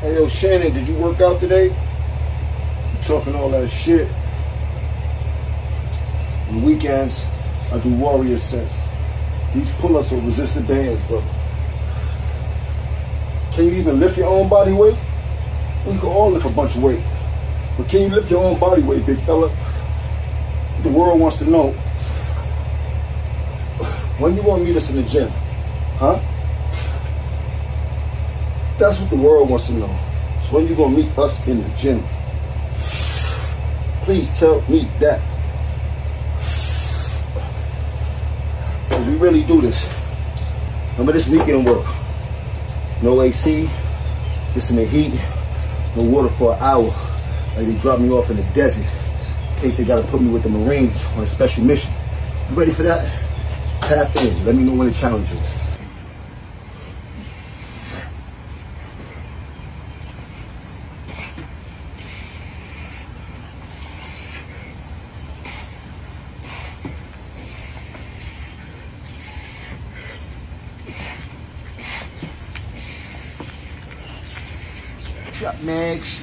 Hey, yo, Shannon, did you work out today? You talking all that shit. On weekends, I do warrior sets. These pull-ups with resistant bands, bro. Can you even lift your own body weight? We can all lift a bunch of weight. But can you lift your own body weight, big fella? The world wants to know, when you gonna meet us in the gym? Huh? That's what the world wants to know. So when you gonna meet us in the gym? Please tell me that. Because we really do this. Remember this weekend work. No AC, just in the heat, no water for an hour. Like they dropped me off in the desert in case they gotta put me with the Marines on a special mission. You ready for that? Tap in, let me know when the challenge is. What's up, Megs?